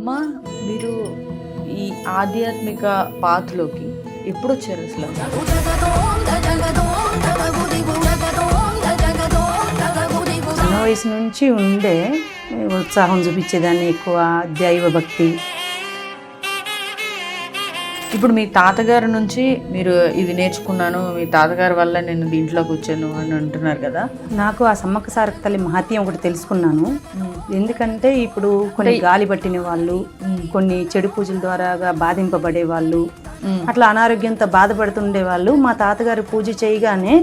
అమ్మా, మీరు ఈ ఆధ్యాత్మిక పాత్రలోకి ఎప్పుడు వచ్చారు అసలు? చిన్న వయసు నుంచి ఉండే ఉత్సాహం చూపించేదాన్ని, ఎక్కువ దైవ భక్తి. ఇప్పుడు మీ తాతగారి నుంచి మీరు ఇది నేర్చుకున్నాను, మీ తాతగారి వల్ల నేను దీంట్లోకి వచ్చాను అని అంటున్నారు కదా. నాకు ఆ సమ్మక్క సారక్క తల్లి మహత్యం ఒకటి తెలుసుకున్నాను. ఎందుకంటే ఇప్పుడు కొన్ని గాలి పట్టిన వాళ్ళు, కొన్ని చెడు పూజల ద్వారా బాధింపబడే వాళ్ళు, అట్లా అనారోగ్యంతో బాధపడుతుండే వాళ్ళు మా తాతగారు పూజ చేయగానే.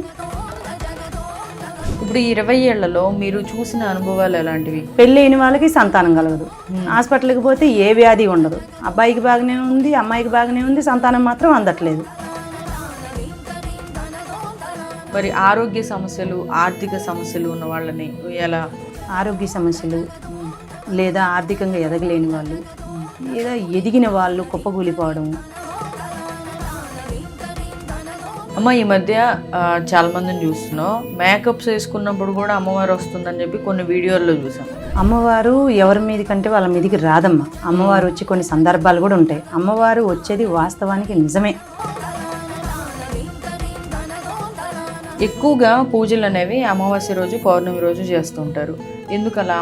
ఇప్పుడు ఈ 20 ఏళ్లలో మీరు చూసిన అనుభవాలు ఎలాంటివి? పెళ్ళైన వాళ్ళకి సంతానం కలగదు, హాస్పిటల్కి పోతే ఏ వ్యాధి ఉండదు, అబ్బాయికి బాగానే ఉంది, అమ్మాయికి బాగానే ఉంది, సంతానం మాత్రం అందట్లేదు. మరి ఆరోగ్య సమస్యలు, ఆర్థిక సమస్యలు ఉన్న వాళ్ళని ఎలా? ఆరోగ్య సమస్యలు లేదా ఆర్థికంగా ఎదగలేని వాళ్ళు, లేదా ఎదిగిన వాళ్ళు కుప్పకూలిపోవడం. అమ్మ, ఈ మధ్య చాలా మందిని చూస్తున్నాం, మేకప్స్ వేసుకున్నప్పుడు కూడా అమ్మవారు వస్తుందని చెప్పి కొన్ని వీడియోల్లో చూసాం. అమ్మవారు ఎవరి మీద కంటే వాళ్ళ మీదకి రాదమ్మ. అమ్మవారు వచ్చి కొన్ని సందర్భాలు కూడా ఉంటాయి. అమ్మవారు వచ్చేది వాస్తవానికి నిజమే. ఎక్కువగా పూజలు అనేవి అమావాస్య రోజు, పౌర్ణమి రోజు చేస్తుంటారు. ఎందుకు అలా?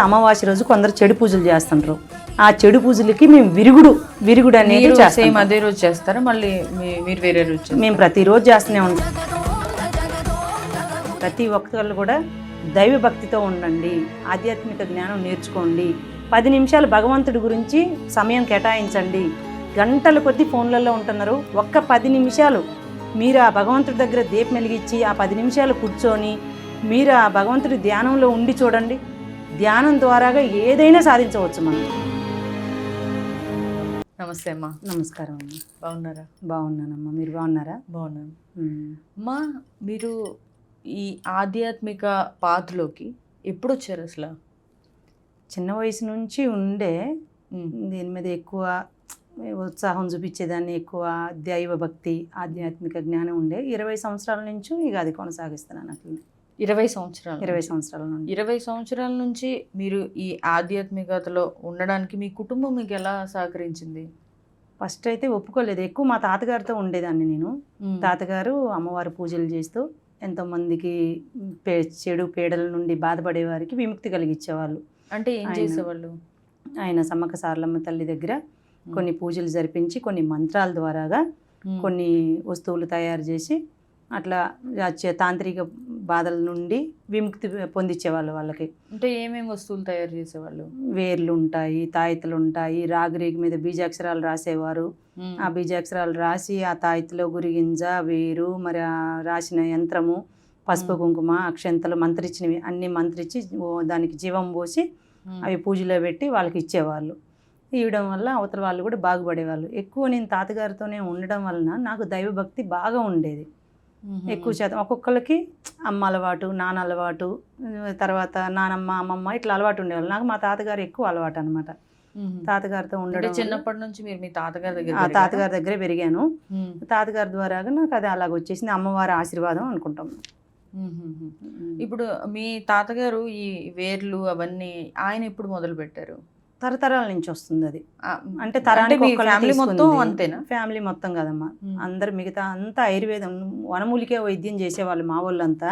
అమావాస్య రోజు కొందరు చెడు పూజలు చేస్తుంటారు. ఆ చెడు పూజలకి మేము విరుగుడు అనేది సేమ్ అదే రోజు చేస్తారా? మళ్ళీ మీరు వేరే రోజు? మేము ప్రతిరోజు చేస్తూనే ఉంటాం. ప్రతి ఒక్కళ్ళు కూడా దైవ భక్తితో ఉండండి, ఆధ్యాత్మిక జ్ఞానం నేర్చుకోండి, 10 నిమిషాలు భగవంతుడి గురించి సమయం కేటాయించండి. గంటల కొద్దీ ఫోన్లలో ఉంటున్నారు. ఒక్క 10 నిమిషాలు మీరు ఆ భగవంతుడి దగ్గర దీపం వెలిగించి ఆ 10 నిమిషాలు కూర్చొని మీరు ఆ భగవంతుడి ధ్యానంలో ఉండి చూడండి. ధ్యానం ద్వారాగా ఏదైనా సాధించవచ్చు మనం. నమస్తే అమ్మా. నమస్కారం అమ్మ. బాగున్నారా? బాగున్నానమ్మా, మీరు బాగున్నారా? బాగున్నాను అమ్మా. మీరు ఈ ఆధ్యాత్మిక పాత్రలోకి ఎప్పుడు వచ్చారు అసలు? చిన్న వయసు నుంచి ఉండే దీని మీద ఎక్కువ ఉత్సాహం చూపించేదాన్ని, ఎక్కువ దైవ భక్తి, ఆధ్యాత్మిక జ్ఞానం ఉండే. 20 సంవత్సరాల నుంచి ఇక అది కొనసాగిస్తున్నాను. అట్లా 20 సంవత్సరాలు? 20 సంవత్సరాల నుండి. 20 సంవత్సరాల నుంచి మీరు ఈ ఆధ్యాత్మికతలో ఉండడానికి మీ కుటుంబం మీకు ఎలా సహకరించింది? ఫస్ట్ అయితే ఒప్పుకోలేదు. ఎక్కువ మా తాతగారితో ఉండేదాన్ని నేను. తాతగారు అమ్మవారి పూజలు చేస్తూ ఎంతోమందికి చెడు పీడల నుండి బాధపడే వారికి విముక్తి కలిగించేవాళ్ళు. అంటే ఏం చేసేవాళ్ళు? ఆయన సమ్మక్క సారలమ్మ తల్లి దగ్గర కొన్ని పూజలు జరిపించి కొన్ని మంత్రాల ద్వారాగా కొన్ని వస్తువులు తయారు చేసి అట్లా తాంత్రిక బాధల నుండి విముక్తి పొందించేవాళ్ళు వాళ్ళకి. అంటే ఏమేమి వస్తువులు తయారు చేసేవాళ్ళు? వేర్లు ఉంటాయి, తాయితలు ఉంటాయి, రాగిరేగి మీద బీజాక్షరాలు రాసేవారు. ఆ బీజాక్షరాలు రాసి ఆ తాయితలో గురిగింజ, వేరు, మరి రాసిన యంత్రము, పసుపు కుంకుమ, అక్షంతలు మంత్రించినవి అన్నీ మంత్రించి దానికి జీవం పోసి అవి పూజలో పెట్టి వాళ్ళకి ఇచ్చేవాళ్ళు. ఇవ్వడం వల్ల అవతల వాళ్ళు కూడా బాగుపడేవాళ్ళు. ఎక్కువ నేను తాతగారితోనే ఉండడం వలన నాకు దైవభక్తి బాగా ఉండేది. ఎక్కువ శాతం ఒక్కొక్కరికి అమ్మ అలవాటు, నాన్న అలవాటు, తర్వాత నానమ్మ, అమ్మమ్మ ఇట్లా అలవాటు ఉండేవాళ్ళు. నాకు మా తాతగారు ఎక్కువ అలవాటు అనమాట. తాతగారితో ఉండడం. చిన్నప్పటి నుంచి మీరు మీ తాతగారి దగ్గరే పెరిగాను. తాతగారి ద్వారాగా నాకు అది అలాగ వచ్చేసింది. అమ్మవారి ఆశీర్వాదం అనుకుంటాం. ఇప్పుడు మీ తాతగారు ఈ వేర్లు అవన్నీ ఆయన ఎప్పుడు మొదలు పెట్టారు? తరతరాల నుంచి వస్తుంది అది. అంటే ఫ్యామిలీ మొత్తం అంతేనా? ఫ్యామిలీ మొత్తం కదమ్మా, అందరు మిగతా అంతా ఆయుర్వేదం, వనమూలికే వైద్యం చేసేవాళ్ళు మా వాళ్ళంతా.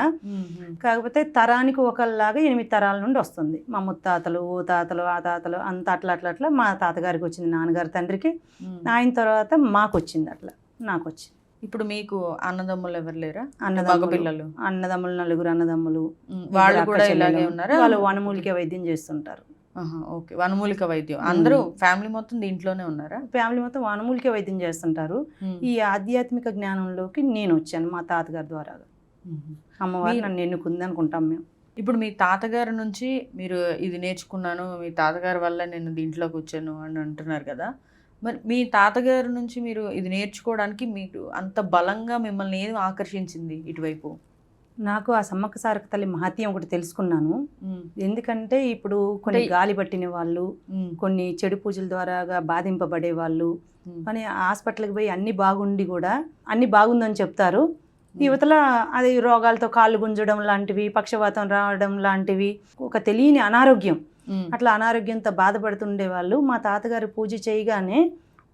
కాకపోతే తరానికి ఒకలాగా 8 తరాల నుండి వస్తుంది. మా ముత్తాతలు, ఓ తాతలు, ఆ తాతలు అంతా అట్లా అట్లా అట్లా మా తాతగారికి వచ్చింది, నాన్నగారి తండ్రికి, ఆయన తర్వాత మాకు వచ్చింది, అట్లా నాకు వచ్చింది. ఇప్పుడు మీకు అన్నదమ్ములు ఎవరు లేరా? అన్నదమ్ములు 4 అన్నదమ్ములు. వాళ్ళు కూడా ఇలాగే ఉన్నారా? వాళ్ళు వనమూలికే వైద్యం చేస్తుంటారు. ఓకే, వనమూలిక వైద్యం. అందరూ ఫ్యామిలీ మొత్తం దీంట్లోనే ఉన్నారా? ఫ్యామిలీ మొత్తం వనమూలిక వైద్యం చేస్తుంటారు. ఈ ఆధ్యాత్మిక జ్ఞానంలోకి నేను వచ్చాను మా తాతగారి ద్వారా. అమ్మవారు నన్ను ఎన్నుకుంది అనుకుంటాం మేము. ఇప్పుడు మీ తాతగారి నుంచి మీరు ఇది నేర్చుకున్నాను, మీ తాతగారి వల్ల నేను దీంట్లోకి వచ్చాను అని అంటున్నారు కదా. మరి మీ తాతగారి నుంచి మీరు ఇది నేర్చుకోవడానికి మీకు అంత బలంగా మిమ్మల్ని ఏది ఆకర్షించింది ఇటువైపు? నాకు ఆ సమ్మక్క సారక్క తల్లి మహత్యం ఒకటి తెలుసుకున్నాను. ఎందుకంటే ఇప్పుడు కొన్ని గాలి పట్టిన వాళ్ళు, కొన్ని చెడు పూజల ద్వారా బాధింపబడే వాళ్ళు, కానీ హాస్పిటల్కి పోయి అన్ని బాగుండి కూడా అన్ని బాగుందని చెప్తారు. యువతల అది రోగాలతో కాళ్ళు గుంజడం లాంటివి, పక్షవాతం రావడం లాంటివి, ఒక తెలియని అనారోగ్యం అట్లా అనారోగ్యంతో బాధపడుతుండే వాళ్ళు మా తాతగారు పూజ చేయగానే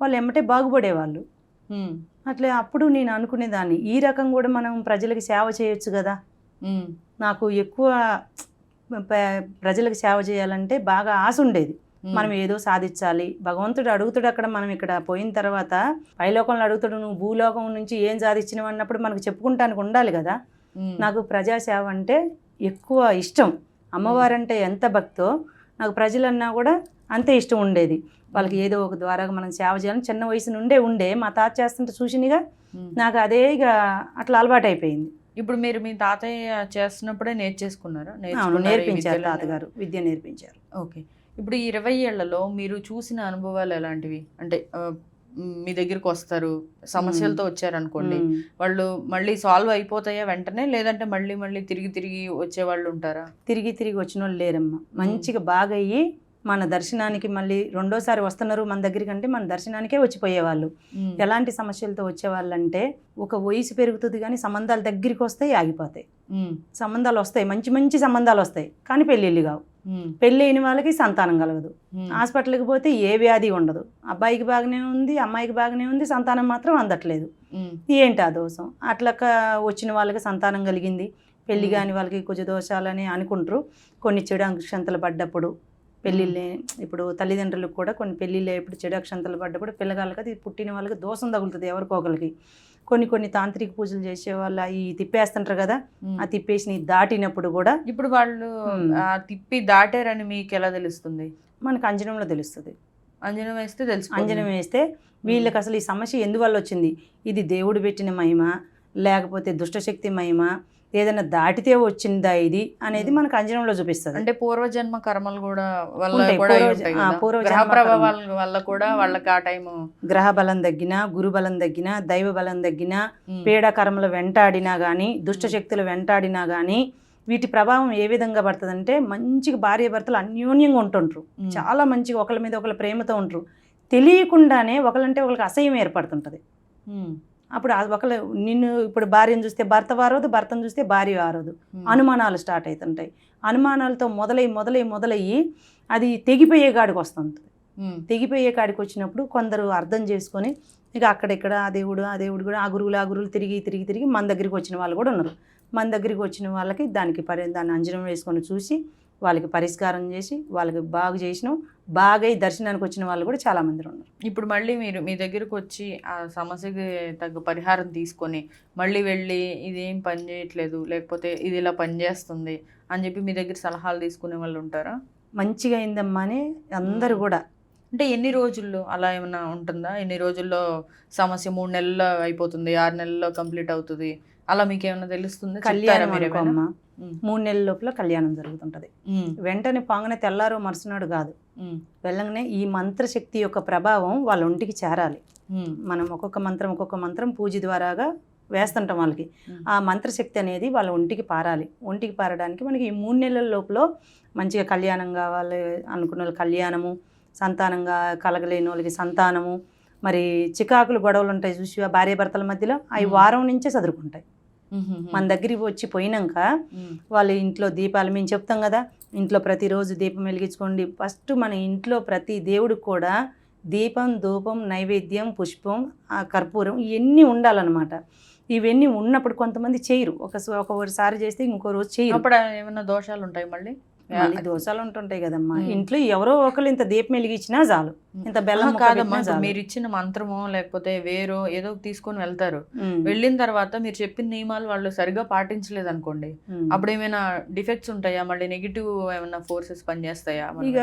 వాళ్ళు ఎమ్మటే బాగుపడేవాళ్ళు. అట్లా అప్పుడు నేను అనుకునేదాన్ని, ఈ రకం కూడా మనం ప్రజలకు సేవ చేయొచ్చు కదా. నాకు ఎక్కువ ప్రజలకు సేవ చేయాలంటే బాగా ఆశ ఉండేది. మనం ఏదో సాధించాలి, భగవంతుడు అడుగుతాడు అక్కడ, మనం ఇక్కడ పోయిన తర్వాత పైలోకంలో అడుగుతాడు నువ్వు భూలోకం నుంచి ఏం సాధించినవి అన్నప్పుడు మనకు చెప్పుకుంటానికి ఉండాలి కదా. నాకు ప్రజాసేవ అంటే ఎక్కువ ఇష్టం. అమ్మవారంటే ఎంత భక్తో నాకు ప్రజలన్నా కూడా అంతే ఇష్టం ఉండేది. వాళ్ళకి ఏదో ఒక ద్వారా మనం సేవ చేయాలని చిన్న వయసు నుండే మా తాత చేస్తుంటే చూసినిగా నాకు అదే ఇక అట్లా అలవాటు అయిపోయింది. ఇప్పుడు మీరు మీ తాతయ్య చేస్తున్నప్పుడే నేర్చేసుకున్నారా? నేర్పించారు, తాతగారు విద్య నేర్పించారు. ఓకే. ఇప్పుడు ఈ 20 ఏళ్లలో మీరు చూసిన అనుభవాలు ఎలాంటివి? అంటే మీ దగ్గరికి వస్తారు, సమస్యలతో వచ్చారనుకోండి, వాళ్ళు మళ్ళీ సాల్వ్ అయిపోతాయా వెంటనే, లేదంటే మళ్ళీ మళ్ళీ తిరిగి తిరిగి వచ్చే వాళ్ళు ఉంటారా? తిరిగి తిరిగి వచ్చిన వాళ్ళు లేరమ్మా. మంచిగా బాగా అయ్యి మన దర్శనానికి మళ్ళీ రెండోసారి వస్తున్నారు మన దగ్గరికి అంటే మన దర్శనానికే వచ్చిపోయేవాళ్ళు. ఎలాంటి సమస్యలతో వచ్చేవాళ్ళు అంటే, ఒక వయసు పెరుగుతుంది కానీ సంబంధాలు దగ్గరికి వస్తాయి, ఆగిపోతాయి. సంబంధాలు వస్తాయి, మంచి మంచి సంబంధాలు వస్తాయి, కానీ పెళ్ళిళ్ళు కావు. పెళ్ళి అయిన వాళ్ళకి సంతానం కలగదు. హాస్పిటల్కి పోతే ఏ వ్యాధి ఉండదు. అబ్బాయికి బాగానే ఉంది, అమ్మాయికి బాగానే ఉంది, సంతానం మాత్రం అందట్లేదు. ఏంటి ఆ దోషం? అట్లా వచ్చిన వాళ్ళకి సంతానం కలిగింది, పెళ్లి కాని వాళ్ళకి కుజ దోషాలని అనుకుంటారు. కొన్ని చెడు అక్షంతలు పడ్డప్పుడు పెళ్ళిళ్ళే, ఇప్పుడు తల్లిదండ్రులకు కూడా కొన్ని పెళ్ళిళ్ళే ఇప్పుడు చెడు అక్షంతలు పడ్డప్పుడు పిల్లగాళ్ళకి అది పుట్టిన వాళ్ళకి దోషం తగులుతుంది ఎవరికొకరికి. కొన్ని తాంత్రిక పూజలు చేసే వాళ్ళు ఈ తిప్పేస్తుంటారు కదా, ఆ తిప్పేసి దాటినప్పుడు కూడా ఇప్పుడు వాళ్ళు తిప్పి దాటారని మీకు ఎలా తెలుస్తుంది? మనకు అంజనంలో తెలుస్తుంది. అంజనం వేస్తే తెలుసు. అంజనం వేస్తే వీళ్ళకి అసలు ఈ సమస్య ఎందువల్ల వచ్చింది, ఇది దేవుడు పెట్టిన మహిమ లేకపోతే దుష్టశక్తి మహిమ, ఏదైనా దాటితే వచ్చిందా ఇది అనేది మనకు అంజనంలో చూపిస్తుంది. అంటే పూర్వజన్మ కర్మలు కూడా గ్రహ ప్రభావాల వల్ల కూడా వాళ్ళకి ఆ టైం గ్రహ బలం తగ్గినా, గురు బలం తగ్గినా, దైవ బలం తగ్గినా, పీడ కర్మలు వెంటాడినా కానీ, దుష్టశక్తులు వెంటాడినా కానీ వీటి ప్రభావం ఏ విధంగా పడుతుందంటే, మంచిగా భార్య భర్తలు అన్యోన్యంగా ఉంటుంటారు, చాలా మంచిగా ఒకళ్ళ మీద ఒకళ్ళ ప్రేమతో ఉంటారు. తెలియకుండానే ఒకళ్ళంటే ఒకళ్ళకి అసహ్యం ఏర్పడుతుంటుంది. అప్పుడు ఒకళ్ళు నిన్ను ఇప్పుడు భార్యను చూస్తే భర్త వారదు, భర్తను చూస్తే భార్య వారదు, అనుమానాలు స్టార్ట్ అవుతుంటాయి. అనుమానాలతో మొదలయ్యి అది తెగిపోయే కాడికి వస్తుంది. తెగిపోయే కాడికి వచ్చినప్పుడు కొందరు అర్థం చేసుకొని ఇక అక్కడిక్కడ ఆ దేవుడు కూడా ఆ గురువులు తిరిగి మన దగ్గరికి వచ్చిన వాళ్ళు కూడా ఉన్నారు. మన దగ్గరికి వచ్చిన వాళ్ళకి దాన్ని అంజనం వేసుకొని చూసి వాళ్ళకి పరిష్కారం చేసి వాళ్ళకి బాగు చేసినాం. బాగా దర్శనానికి వచ్చిన వాళ్ళు కూడా చాలామంది ఉన్నారు. ఇప్పుడు మళ్ళీ మీరు మీ దగ్గరకు వచ్చి ఆ సమస్యకి తగ్గ పరిహారం తీసుకొని మళ్ళీ వెళ్ళి ఇదేం పని చేయట్లేదు, లేకపోతే ఇది ఇలా పనిచేస్తుంది అని చెప్పి మీ దగ్గర సలహాలు తీసుకునే వాళ్ళు ఉంటారా? మంచిగా అయిందమ్మా అని అందరూ కూడా. అంటే ఎన్ని రోజుల్లో అలా ఏమైనా ఉంటుందా? ఎన్ని రోజుల్లో సమస్య 3 నెలల్లో అయిపోతుంది, 6 నెలల్లో కంప్లీట్ అవుతుంది, అలా మీకు ఏమైనా తెలుస్తుంది? కళ్యాణం 3 నెలల లోపల కళ్యాణం జరుగుతుంటది. వెంటనే పాంగనే తెల్లారో మరుసనాడు కాదు, వెళ్ళగానే ఈ మంత్రశక్తి యొక్క ప్రభావం వాళ్ళ ఒంటికి చేరాలి. మనం ఒక్కొక్క మంత్రం పూజ ద్వారాగా వేస్తుంటాం వాళ్ళకి. ఆ మంత్రశక్తి అనేది వాళ్ళ ఒంటికి పారాలి. ఒంటికి పారడానికి మనకి ఈ 3 నెలల లోపల మంచిగా కళ్యాణం కావాలి అనుకున్న వాళ్ళు కళ్యాణము, సంతానంగా కలగలేని వాళ్ళకి సంతానము, మరి చికాకులు గొడవలు ఉంటాయి చూసి భార్య భర్తల మధ్యలో, అవి వారం నుంచే చదువుకుంటాయి. మన దగ్గరికి వచ్చి పోయినాక వాళ్ళ ఇంట్లో దీపాలు మేము చెప్తాం కదా, ఇంట్లో ప్రతిరోజు దీపం వెలిగించుకోండి. ఫస్ట్ మన ఇంట్లో ప్రతి దేవుడికి కూడా దీపం, ధూపం, నైవేద్యం, పుష్పం, ఆ కర్పూరం ఇవన్నీ ఉండాలన్నమాట. ఇవన్నీ ఉన్నప్పుడు కొంతమంది చేయరు, ఒకసారి చేస్తే ఇంకో రోజు చేయరు. అప్పుడు ఏమైనా దోషాలు ఉంటాయి, మళ్ళీ దోషాలు ఉంటుంటాయి కదమ్మా. ఇంట్లో ఎవరో ఒకరు ఇంత దీపం వెలిగించినా చాలు, ఇంత బెల్లం కాదమ్మా. మీరు ఇచ్చిన మంత్రమో లేకపోతే వేరో ఏదో తీసుకొని వెళ్తారు, వెళ్ళిన తర్వాత మీరు చెప్పిన నియమాలు వాళ్ళు సరిగా పాటించలేదు అనుకోండి, అప్పుడు ఏమైనా డిఫెక్ట్స్ ఉంటాయా, మళ్ళీ నెగిటివ్ ఏమైనా ఫోర్సెస్ పనిచేస్తాయా? ఇక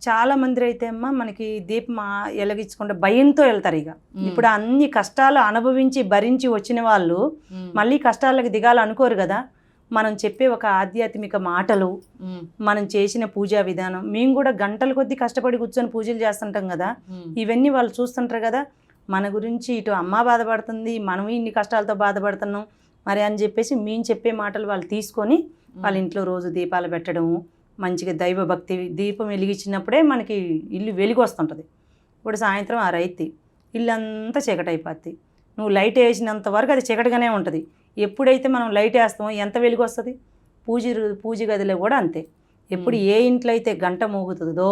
చాలా మంది అయితే అమ్మా మనకి దీపం వెలిగించుకుంటే భయంతో వెళ్తారు. ఇక ఇప్పుడు అన్ని కష్టాలు అనుభవించి భరించి వచ్చిన వాళ్ళు మళ్ళీ కష్టాలకు దిగాలనుకోరు కదా. మనం చెప్పే ఒక ఆధ్యాత్మిక మాటలు, మనం చేసిన పూజా విధానం, మేము కూడా గంటల కొద్దీ కష్టపడి కూర్చొని పూజలు చేస్తుంటాం కదా, ఇవన్నీ వాళ్ళు చూస్తుంటారు కదా. మన గురించి ఇటు అమ్మ బాధపడుతుంది, మనం ఇన్ని కష్టాలతో బాధపడుతున్నాం మరి అని చెప్పేసి మేము చెప్పే మాటలు వాళ్ళు తీసుకొని వాళ్ళ ఇంట్లో రోజు దీపాలు పెట్టడము, మంచిగా దైవభక్తి దీపం వెలిగించినప్పుడే మనకి ఇల్లు వెలిగి వస్తుంటుంది. ఇప్పుడు సాయంత్రం ఆ రైతి ఇల్లంతా చీకటి అయిపోద్ది. నువ్వు లైట్ వేసినంత వరకు అది చీకటిగానే ఉంటుంది. ఎప్పుడైతే మనం లైట్ వేస్తామో ఎంత వెలుగు వస్తుంది. పూజ గదిలో కూడా అంతే. ఎప్పుడు ఏ ఇంట్లో అయితే గంట మోగుతుందో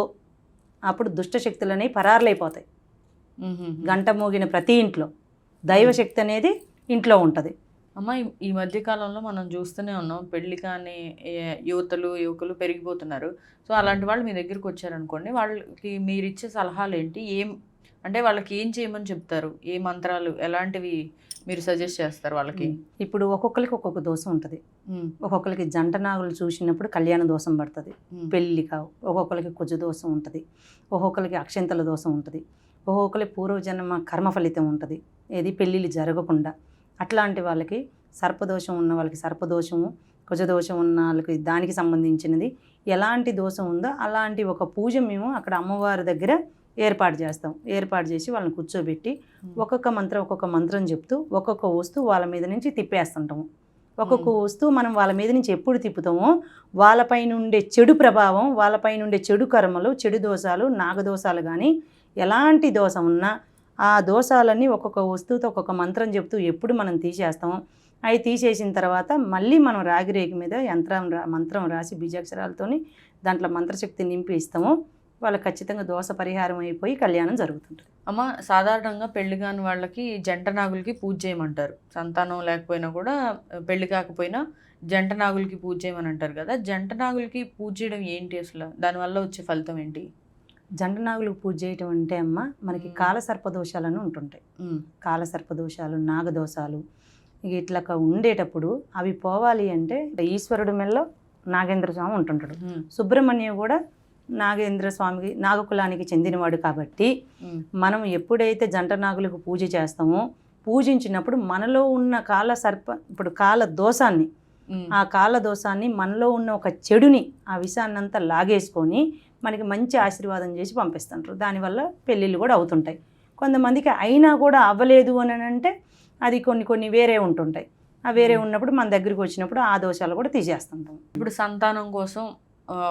అప్పుడు దుష్టశక్తులు అనేవి పరారులైపోతాయి. గంట మోగిన ప్రతి ఇంట్లో దైవశక్తి అనేది ఇంట్లో ఉంటుంది. అమ్మ, ఈ మధ్య కాలంలో మనం చూస్తూనే ఉన్నాం, పెళ్లి కానీ యువకులు పెరిగిపోతున్నారు. సో అలాంటి వాళ్ళు మీ దగ్గరికి వచ్చారనుకోండి, వాళ్ళకి మీరు ఇచ్చే సలహాలు ఏంటి? అంటే వాళ్ళకి ఏం చేయమని చెప్తారు? ఏ మంత్రాలు ఎలాంటివి మీరు సజెస్ట్ చేస్తారు వాళ్ళకి? ఇప్పుడు ఒక్కొక్కరికి ఒక్కొక్క దోషం ఉంటుంది. ఒక్కొక్కరికి జంట నాగులు చూసినప్పుడు కళ్యాణ దోషం పడుతుంది, పెళ్ళి కావు. ఒక్కొక్కరికి కుజ దోషం ఉంటుంది, ఒక్కొక్కరికి అక్షంతల దోషం ఉంటుంది, ఒక్కొక్కరికి పూర్వజన్మ కర్మ ఫలితం ఉంటుంది, ఏది పెళ్ళిళ్ళు జరగకుండా. అట్లాంటి వాళ్ళకి సర్పదోషం ఉన్న వాళ్ళకి సర్పదోషము, కుజదోషం ఉన్న వాళ్ళకి దానికి సంబంధించినది ఎలాంటి దోషం ఉందో అలాంటి ఒక పూజ మేము అక్కడ అమ్మవారి దగ్గర ఏర్పాటు చేస్తాం. ఏర్పాటు చేసి వాళ్ళని కూర్చోబెట్టి ఒక్కొక్క మంత్రం చెప్తూ ఒక్కొక్క వస్తువు వాళ్ళ మీద నుంచి తిప్పేస్తుంటాము. ఒక్కొక్క వస్తువు మనం వాళ్ళ మీద నుంచి ఎప్పుడు తిప్పుతామో వాళ్ళపైన ఉండే చెడు ప్రభావం, వాళ్ళపైన ఉండే చెడు కర్మలు, చెడు దోషాలు, నాగదోషాలు కానీ ఎలాంటి దోషం ఉన్నా ఆ దోషాలన్నీ ఒక్కొక్క వస్తువుతో ఒక్కొక్క మంత్రం చెప్తూ ఎప్పుడు మనం తీసేస్తామో అవి తీసేసిన తర్వాత మళ్ళీ మనం రాగిరేగి మీద మంత్రం రాసి బీజాక్షరాలతోని దాంట్లో మంత్రశక్తి నింపి ఇస్తాము. వాళ్ళకి ఖచ్చితంగా దోష పరిహారం అయిపోయి కళ్యాణం జరుగుతుంటుంది. అమ్మ, సాధారణంగా పెళ్లి కాని వాళ్ళకి జంట నాగులకి పూజ చేయమంటారు. సంతానం లేకపోయినా కూడా, పెళ్లి కాకపోయినా జంట నాగులకి పూజ చేయమని అంటారు కదా. జంట నాగులకి పూజ చేయడం ఏంటి అసలు? దానివల్ల వచ్చే ఫలితం ఏంటి? జంట నాగులకు పూజ చేయటం అంటే అమ్మ మనకి కాలసర్పదోషాలను ఉంటుంటాయి. కాలసర్పదోషాలు, నాగదోషాలు ఇట్లా ఉండేటప్పుడు అవి పోవాలి అంటే ఈశ్వరుడు మెల్లో నాగేంద్ర స్వామి ఉంటుంటాడు. సుబ్రహ్మణ్యం కూడా నాగేంద్ర స్వామికి నాగకులానికి చెందినవాడు కాబట్టి మనం ఎప్పుడైతే జంట నాగులకు పూజ చేస్తామో పూజించినప్పుడు మనలో ఉన్న ఇప్పుడు కాల దోషాన్ని, ఆ కాల దోషాన్ని మనలో ఉన్న ఒక చెడుని, ఆ విషాన్నంతా లాగేసుకొని మనకి మంచి ఆశీర్వాదం చేసి పంపిస్తుంటారు. దానివల్ల పెళ్ళిళ్ళు కూడా అవుతుంటాయి. కొంతమందికి అయినా కూడా అవ్వలేదు అని అంటే అది కొన్ని వేరే ఉంటుంటాయి. ఆ వేరే ఉన్నప్పుడు మన దగ్గరికి వచ్చినప్పుడు ఆ దోషాలు కూడా తీసేస్తుంటాం. ఇప్పుడు సంతానం కోసం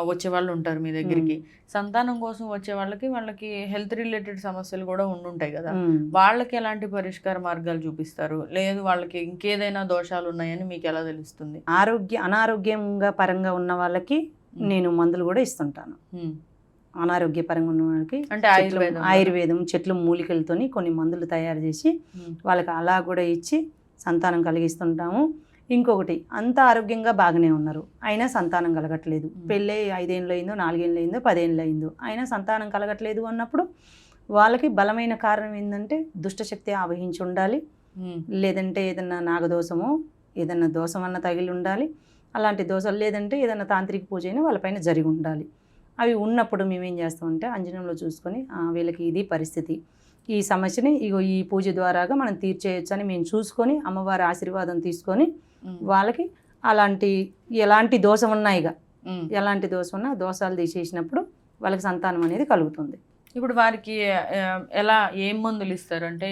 వచ్చే వాళ్ళు ఉంటారు మీ దగ్గరికి. సంతానం కోసం వచ్చే వాళ్ళకి హెల్త్ రిలేటెడ్ సమస్యలు కూడా ఉండుంటాయి కదా. వాళ్ళకి ఎలాంటి పరిష్కార మార్గాలు చూపిస్తారు? లేదు వాళ్ళకి ఇంకేదైనా దోషాలు ఉన్నాయని మీకు ఎలా తెలుస్తుంది? అనారోగ్యంగా పరంగా ఉన్న వాళ్ళకి నేను మందులు కూడా ఇస్తుంటాను. అనారోగ్యపరంగా ఉన్న వాళ్ళకి అంటే ఆయుర్వేదం చెట్లు మూలికలతోని కొన్ని మందులు తయారు చేసి వాళ్ళకి అలా కూడా ఇచ్చి సంతానం కలిగిస్తుంటాము. ఇంకొకటి, అంత ఆరోగ్యంగా బాగానే ఉన్నారు అయినా సంతానం కలగట్లేదు, పెళ్ళి 5 ఏళ్ళు అయిందో 4 ఏళ్ళు అయిందో 10 ఏళ్ళు అయిందో అయినా సంతానం కలగట్లేదు అన్నప్పుడు వాళ్ళకి బలమైన కారణం ఏంటంటే దుష్టశక్తి ఆవహించి ఉండాలి, లేదంటే ఏదన్నా నాగదోషమో ఏదన్నా దోషం అన్న తగిలి ఉండాలి. అలాంటి దోషాలు లేదంటే ఏదన్నా తాంత్రిక పూజ అయినా వాళ్ళపైన జరిగి ఉండాలి. అవి ఉన్నప్పుడు మేమేం చేస్తామంటే అంజనంలో చూసుకొని వీళ్ళకి ఇది పరిస్థితి, ఈ సమస్యని ఈ పూజ ద్వారాగా మనం తీర్చేయచ్చు అని మేము చూసుకొని అమ్మవారి ఆశీర్వాదం తీసుకొని వాళ్ళకి ఎలాంటి దోషం ఉన్నాయిగా ఎలాంటి దోషం ఉన్నా దోషాలు తీసేసినప్పుడు వాళ్ళకి సంతానం అనేది కలుగుతుంది. ఇప్పుడు వారికి ఎలా ఏం మందులు ఇస్తారు? అంటే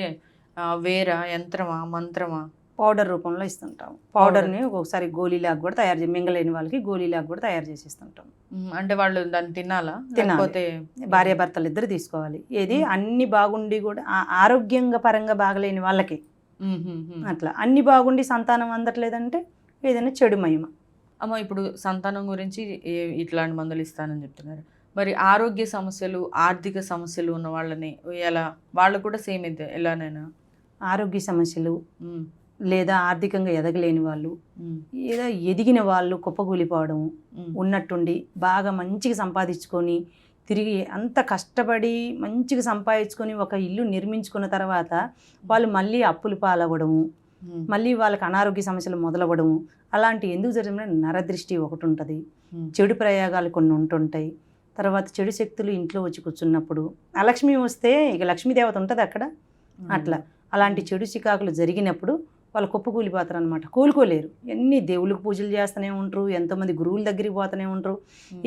వేర యంత్రమా, మంత్రమా? పౌడర్ రూపంలో ఇస్తుంటాం. పౌడర్ని ఒకసారి గోళీలాగా కూడా తయారు చేసి, మింగలేని వాళ్ళకి గోళీలాగా కూడా తయారు చేసి ఇస్తుంటాం. అంటే వాళ్ళు దాన్ని తినాలా? భార్యాభర్తలు ఇద్దరు తీసుకోవాలి. ఏది అన్ని బాగుండి కూడా ఆరోగ్యంగా పరంగా బాగలేని వాళ్ళకి అట్లా, అన్ని బాగుండి సంతానం అందట్లేదంటే ఏదైనా చెడు మహిమ. అమ్మ, ఇప్పుడు సంతానం గురించి ఇట్లాంటి మందులు ఇస్తానని చెప్తున్నారు. మరి ఆరోగ్య సమస్యలు, ఆర్థిక సమస్యలు ఉన్న వాళ్ళని ఎలా? వాళ్ళు కూడా సేమ్ అయితే ఎలానైనా ఆరోగ్య సమస్యలు లేదా ఆర్థికంగా ఎదగలేని వాళ్ళు, ఏదో ఎదిగిన వాళ్ళు కుప్పగూలిపోవడం, ఉన్నట్టుండి బాగా మంచిగా సంపాదించుకొని తిరిగి అంత కష్టపడి మంచిగా సంపాదించుకొని ఒక ఇల్లు నిర్మించుకున్న తర్వాత వాళ్ళు మళ్ళీ అప్పులు పాలవ్వడము, మళ్ళీ వాళ్ళకి అనారోగ్య సమస్యలు మొదలవ్వడము, అలాంటి ఎందుకు జరిగిన నరదృష్టి ఒకటి ఉంటుంది, చెడు ప్రయోగాలు కొన్ని ఉంటుంటాయి. తర్వాత చెడు శక్తులు ఇంట్లో వచ్చి కూర్చున్నప్పుడు లక్ష్మి వస్తే ఇక లక్ష్మీదేవత ఉంటుంది అక్కడ. అట్లా అలాంటి చెడు చికాకులు జరిగినప్పుడు వాళ్ళు కుప్పకూలిపోతారు అనమాట, కోలుకోలేరు. ఎన్ని దేవుళ్ళకి పూజలు చేస్తూనే ఉంటారు, ఎంతోమంది గురువుల దగ్గరికి పోతూనే ఉంటారు,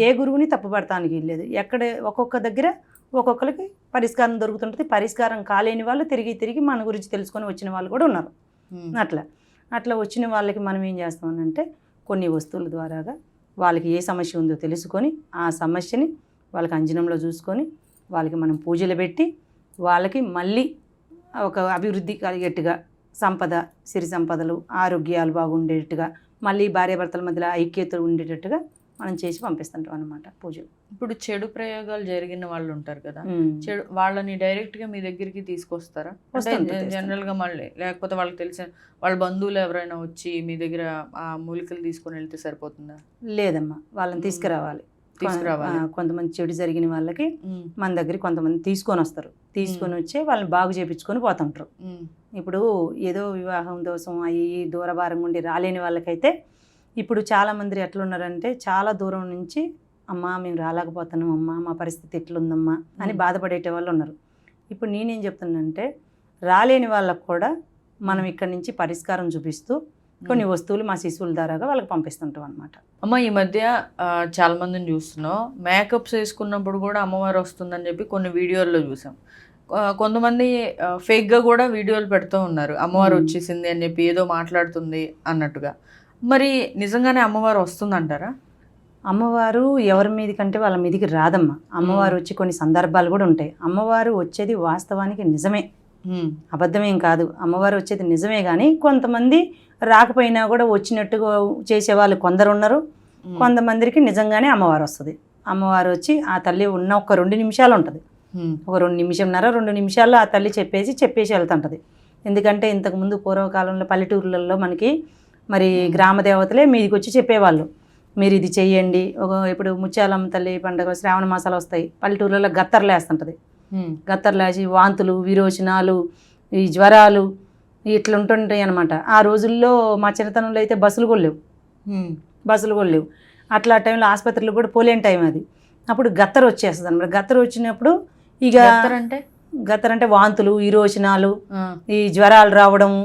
ఏ గురువుని తప్పుపడటానికి లేదు. ఎక్కడ ఒక్కొక్క దగ్గర ఒక్కొక్కరికి పరిష్కారం దొరుకుతుంటుంది. పరిష్కారం కాలేని వాళ్ళు తిరిగి మన గురించి తెలుసుకొని వచ్చిన వాళ్ళు కూడా ఉన్నారు. అట్లా వచ్చిన వాళ్ళకి మనం ఏం చేస్తామనంటే కొన్ని వస్తువుల ద్వారాగా వాళ్ళకి ఏ సమస్య ఉందో తెలుసుకొని ఆ సమస్యని వాళ్ళకి అంజనంలో చూసుకొని వాళ్ళకి మనం పూజలు పెట్టి వాళ్ళకి మళ్ళీ ఒక అభివృద్ధి కలిగేట్టుగా సంపద, సిరి సంపదలు, ఆరోగ్యాలు బాగుండేటట్టుగా, మళ్ళీ భార్యాభర్తల మధ్యలో ఐక్యత ఉండేటట్టుగా మనం చేసి పంపిస్తుంటాం అనమాట పూజలు. ఇప్పుడు చెడు ప్రయోగాలు జరిగిన వాళ్ళు ఉంటారు కదా, చెడు వాళ్ళని డైరెక్ట్ గా మీ దగ్గరికి తీసుకొస్తారా? జనరల్ గా మళ్ళీ లేకపోతే వాళ్ళకి తెలిసిన వాళ్ళ బంధువులు ఎవరైనా వచ్చి మీ దగ్గర ఆ మూలికలు తీసుకొని వెళ్తే సరిపోతుందా? లేదమ్మా, వాళ్ళని తీసుకురావాలి. కొంతమంది చెడు జరిగిన వాళ్ళకి మన దగ్గర కొంతమంది తీసుకొని వస్తారు. తీసుకొని వచ్చి వాళ్ళని బాగు చేయించుకొని పోతుంటారు. ఇప్పుడు ఏదో వివాహం దోషం అయ్యి దూరభారంగా ఉండి రాలేని వాళ్ళకైతే ఇప్పుడు చాలామంది ఎట్లున్నారంటే చాలా దూరం నుంచి అమ్మ మేము రాలేకపోతున్నాం అమ్మ, మా పరిస్థితి ఎట్లుందమ్మా అని బాధపడేట వాళ్ళు ఉన్నారు. ఇప్పుడు నేనేం చెప్తున్నానంటే రాలేని వాళ్ళకు కూడా మనం ఇక్కడి నుంచి పరిష్కారం చూపిస్తూ కొన్ని వస్తువులు మా శిశువుల ద్వారాగా వాళ్ళకి పంపిస్తుంటాం అనమాట. అమ్మ ఈ మధ్య చాలా మందిని చూస్తున్నాం, మేకప్స్ వేసుకున్నప్పుడు కూడా అమ్మవారు వస్తుందని చెప్పి కొన్ని వీడియోల్లో చూసాం. కొంతమంది ఫేక్గా కూడా వీడియోలు పెడుతూ ఉన్నారు, అమ్మవారు వచ్చేసింది అని చెప్పి ఏదో మాట్లాడుతుంది అన్నట్టుగా. మరి నిజంగానే అమ్మవారు వస్తుందంటారా? అమ్మవారు ఎవరి మీదకంటే వాళ్ళ మీదకి రాదమ్మా. అమ్మవారు వచ్చి కొన్ని సందర్భాలు కూడా ఉంటాయి. అమ్మవారు వచ్చేది వాస్తవానికి నిజమే, అబద్ధమేం కాదు. అమ్మవారు వచ్చేది నిజమే, కానీ కొంతమంది రాకపోయినా కూడా వచ్చినట్టుగా చేసేవాళ్ళు కొందరు ఉన్నారు. కొంతమందికి నిజంగానే అమ్మవారు వస్తుంది. అమ్మవారు వచ్చి ఆ తల్లి ఉన్న ఒక 2 నిమిషాలు ఉంటుంది, ఒక 2 నిమిషంన్నర 2 నిమిషాల్లో ఆ తల్లి చెప్పేసి వెళ్తుంటుంది. ఎందుకంటే ఇంతకుముందు పూర్వకాలంలో పల్లెటూర్లలో మనకి మరి గ్రామ దేవతలే మీదికి వచ్చి చెప్పేవాళ్ళు, మీరు ఇది చెయ్యండి. ఇప్పుడు ముత్యాలమ్మ తల్లి పండుగ శ్రావణ మాసాలు వస్తాయి, పల్లెటూర్లలో గత్తర్లు వేస్తుంటుంది. గత్తర్లు వేసి వాంతులు, విరోచనాలు, ఈ జ్వరాలు ఇట్లా ఉంటుంటాయి అనమాట. ఆ రోజుల్లో మా చిన్నతనంలో అయితే బస్సులు కూడా లేవు. అట్లా టైంలో ఆసుపత్రులు కూడా పోలేని టైం అది. అప్పుడు గత్తర వచ్చేస్తుంది అనమాట. గత్తర వచ్చినప్పుడు ఇక గత్తర అంటే వాంతులు, విరోచనాలు, ఈ జ్వరాలు రావడము,